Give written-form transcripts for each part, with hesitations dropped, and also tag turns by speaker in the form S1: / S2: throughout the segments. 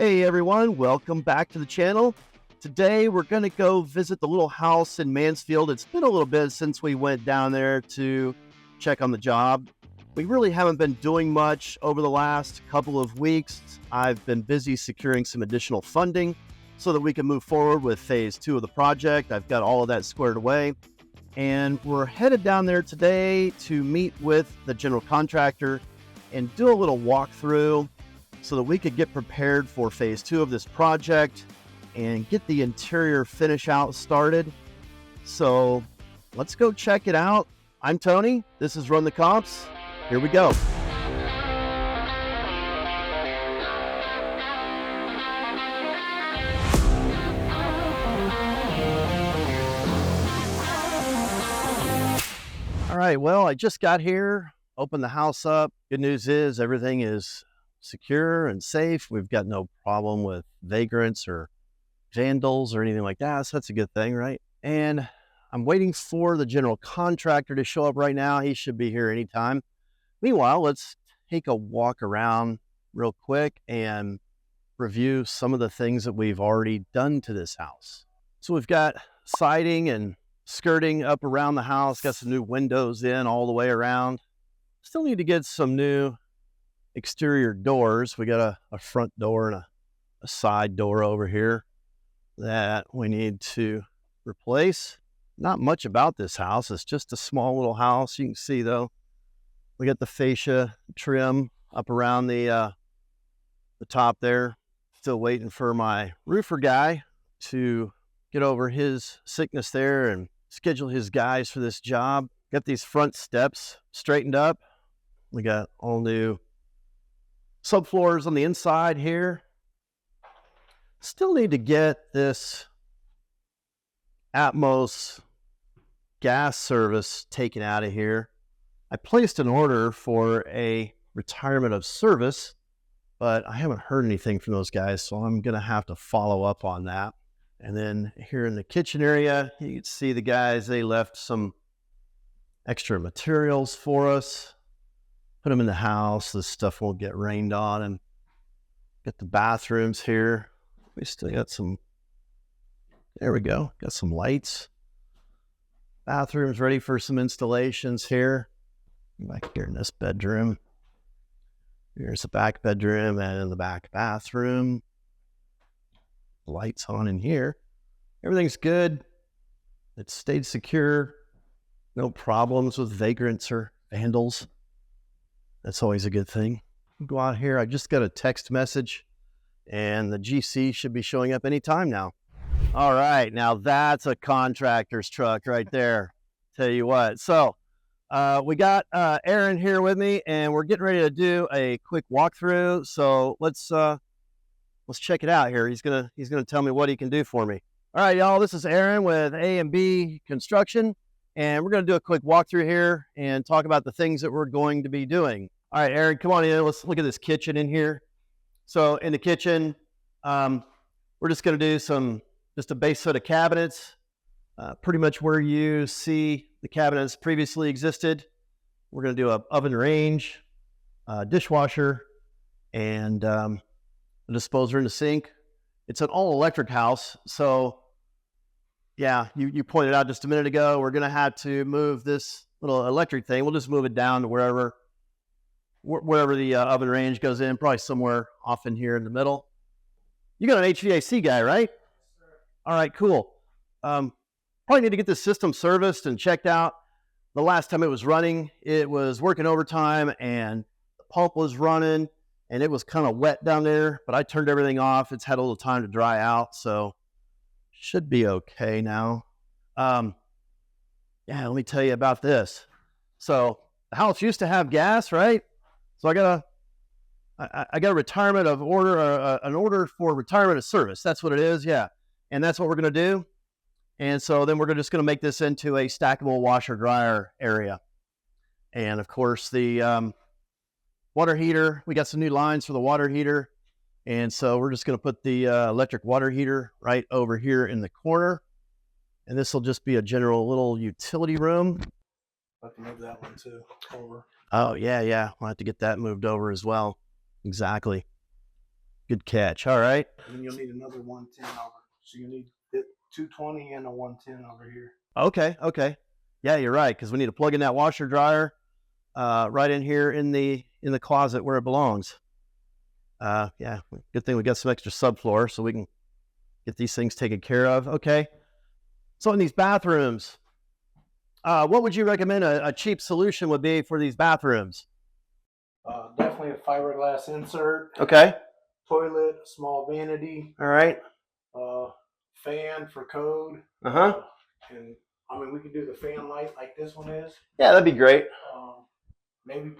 S1: Hey everyone, welcome back to the channel. Today we're going to go visit the little house in Mansfield. It's been a little bit since we went down there to check on the job. We really haven't been doing much over the last couple of weeks. I've been busy securing some additional funding so that we can move forward with phase 2 of the project. I've got all of that squared away, and we're headed down there today to meet with the general contractor and do a little walkthrough so that we could get prepared for phase 2 of this project and get the interior finish out started. So let's go check it out. I'm Tony. This is Run the Comps. Here we go. All right, well, I just got here, opened the house up. Good news is everything is secure and safe. We've got no problem with vagrants or vandals or anything like that. So that's a good thing, right? And I'm waiting for the general contractor to show up right now. He should be here anytime. Meanwhile, let's take a walk around real quick and review some of the things that we've already done to this house. So we've got siding and skirting up around the house, got some new windows in all the way around. Still need to get some new exterior doors. We got a front door and a side door over here that we need to replace. Not much about this house. It's just a small little house. You can see though, we got the fascia trim up around the top there. Still waiting for my roofer guy to get over his sickness there and schedule his guys for this job. Got these front steps straightened up. We got all new subfloors on the inside here. Still need to get this Atmos gas service taken out of here. I placed an order for a retirement of service, but I haven't heard anything from those guys, so I'm going to have to follow up on that. And then here in the kitchen area, you can see the guys, they left some extra materials for us. Put them in the house. This stuff won't get rained on. And get the bathrooms here. We still got some, there we go. Got some lights. Bathrooms ready for some installations here. Back here in this bedroom. Here's the back bedroom and the back bathroom. Lights on in here. Everything's good. It stayed secure. No problems with vagrants or vandals. That's always a good thing. Go out here. I just got a text message and the GC should be showing up anytime now. All right. Now that's a contractor's truck right there. Tell you what. So we got Aaron here with me and we're getting ready to do a quick walkthrough. So let's check it out here. He's gonna tell me what he can do for me. All right, y'all. This is Aaron with A&B Construction. And we're going to do a quick walkthrough here and talk about the things that we're going to be doing. All right, Aaron, come on in. Let's look at this kitchen in here. So in the kitchen, we're just going to do just a base set of cabinets, pretty much where you see the cabinets previously existed. We're going to do an oven range, dishwasher, and a disposer in the sink. It's an all-electric house, so yeah, you pointed out just a minute ago, we're going to have to move this little electric thing. We'll just move it down to wherever the oven range goes in, probably somewhere off in here in the middle. You got an HVAC guy, right? Yes, sir. All right, cool. Probably need to get this system serviced and checked out. The last time it was running, it was working overtime and the pump was running and it was kind of wet down there, but I turned everything off. It's had a little time to dry out, so should be okay now. Yeah, let me tell you about this. So the house used to have gas, right? So I got a retirement of order, an order for retirement of service. That's what it is, yeah. And that's what we're going to do. And so then we're just going to make this into a stackable washer dryer area. And of course the water heater, we got some new lines for the water heater. And so we're just going to put the electric water heater right over here in the corner. And this will just be a general little utility room.
S2: I have to move that one too over.
S1: Oh, yeah. We'll have to get that moved over as well. Exactly. Good catch. All right.
S2: And then you'll need another 110 over. So you need it 220 and a 110 over here.
S1: Okay. Yeah, you're right, because we need to plug in that washer dryer right in here in the closet where it belongs. Yeah, good thing we got some extra subfloor so we can get these things taken care of. Okay. So in these bathrooms, what would you recommend a cheap solution would be for these bathrooms?
S2: Definitely a fiberglass insert.
S1: Okay.
S2: Toilet, small vanity,
S1: All right.
S2: fan for code.
S1: Uh-huh.
S2: And I mean, we could do the fan light like this one is.
S1: Yeah, that'd be great.
S2: Maybe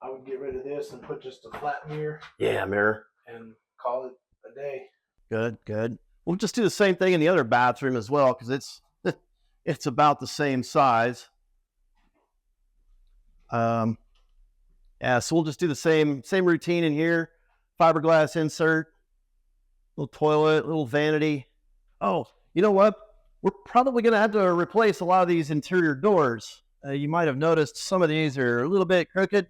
S2: I would get rid of this and put just a flat mirror.
S1: Yeah, mirror.
S2: And call it a day.
S1: Good. We'll just do the same thing in the other bathroom as well, because it's about the same size. Yeah, so we'll just do the same routine in here. Fiberglass insert, little toilet, little vanity. Oh, you know what? We're probably going to have to replace a lot of these interior doors. You might have noticed some of these are a little bit crooked.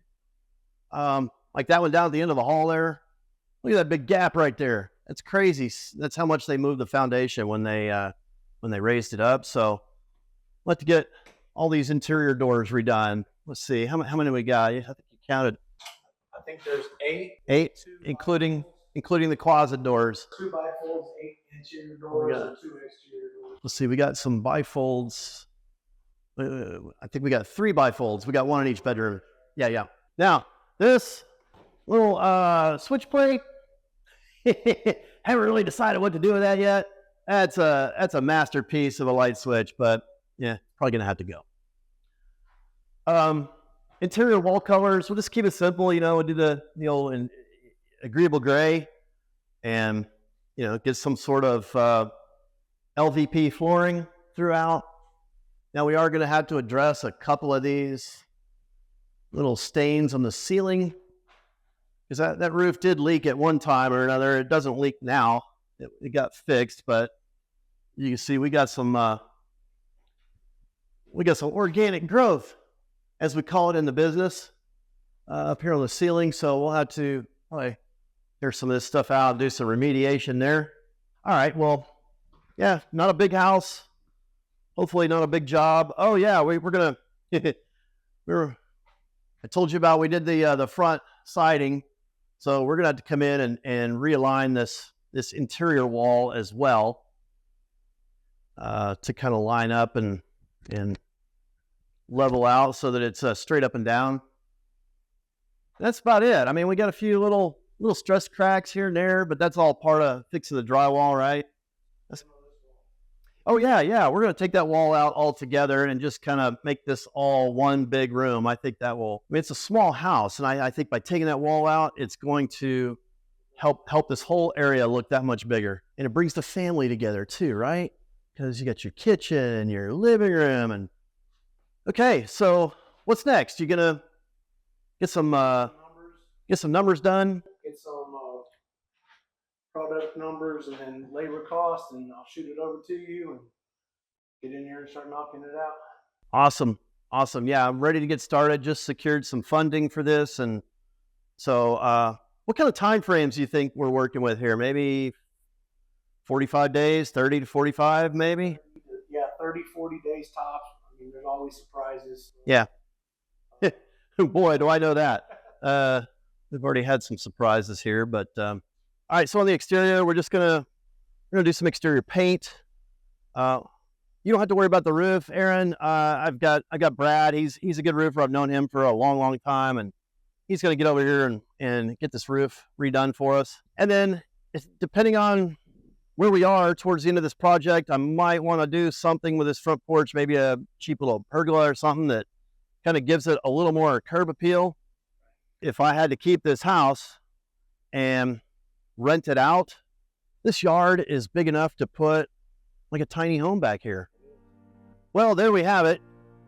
S1: Like that one down at the end of the hall there. Look at that big gap right there. That's crazy. That's how much they moved the foundation when they raised it up. So we'll have to get all these interior doors redone. Let's see. How many we got? I think you counted.
S2: I think there's 8.
S1: 8, including the closet doors.
S2: 2 bifolds, 8 interior doors, and 2 exterior doors.
S1: Let's see. We got some bifolds. I think we got 3 bifolds. We got 1 in each bedroom. Yeah. Now, this little switch plate, haven't really decided what to do with that yet. That's a masterpiece of a light switch, but yeah, probably gonna have to go. Interior wall colors, we'll just keep it simple. We'll do the old agreeable gray, and get some sort of LVP flooring throughout. Now we are going to have to address a couple of these little stains on the ceiling, because that roof did leak at one time or another. It doesn't leak now. It got fixed, but you can see we got some organic growth, as we call it in the business, up here on the ceiling. So we'll have to probably clear some of this stuff out and do some remediation there. All right. Well, yeah, not a big house. Hopefully not a big job. Oh yeah, we're gonna. I told you about we did the front siding, so we're gonna have to come in and realign this interior wall as well, to kind of line up and level out so that it's straight up and down. That's about it. I mean, we got a few little stress cracks here and there, but that's all part of fixing the drywall, right? Oh yeah. We're going to take that wall out altogether and just kind of make this all one big room. I think that will. I mean, it's a small house, and I think by taking that wall out, it's going to help this whole area look that much bigger, and it brings the family together too, right? Because you got your kitchen, your living room, and okay. So what's next? You gonna get some numbers done?
S2: Get some product numbers and then labor costs, and I'll shoot it over to you and get in here and start knocking it out.
S1: Awesome. Yeah, I'm ready to get started. Just secured some funding for this, and so what kind of time frames do you think we're working with here? Maybe 45 days, 30 to 45, maybe?
S2: Yeah, 30, 40 days tops. I mean, there's always surprises.
S1: Yeah. Boy, do I know that. We've already had some surprises here, but all right. So on the exterior, we're gonna do some exterior paint. You don't have to worry about the roof, Aaron. I got Brad. He's a good roofer. I've known him for a long time, and he's gonna get over here and get this roof redone for us. And then, depending on where we are towards the end of this project, I might want to do something with this front porch, maybe a cheap little pergola or something that kind of gives it a little more curb appeal. If I had to keep this house and rent it out, this yard is big enough to put like a tiny home back here. Well, there we have it.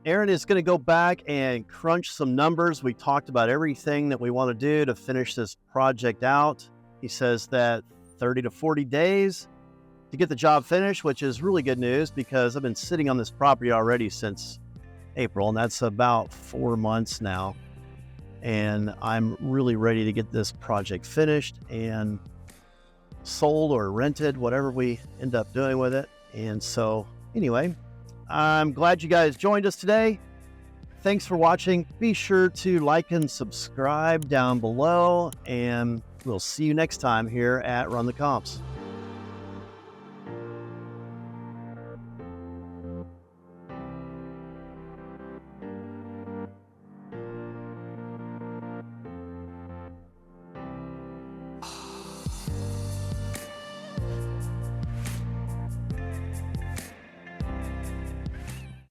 S1: Aaron is going to go back and crunch some numbers. We talked about everything that we want to do to finish this project out. He says that 30 to 40 days to get the job finished, which is really good news because I've been sitting on this property already since April, and that's about 4 months now. and I'm really ready to get this project finished and sold or rented, whatever we end up doing with it. And so anyway, I'm glad you guys joined us today. Thanks for watching. Be sure to like and subscribe down below, and we'll see you next time here at Run the Comps.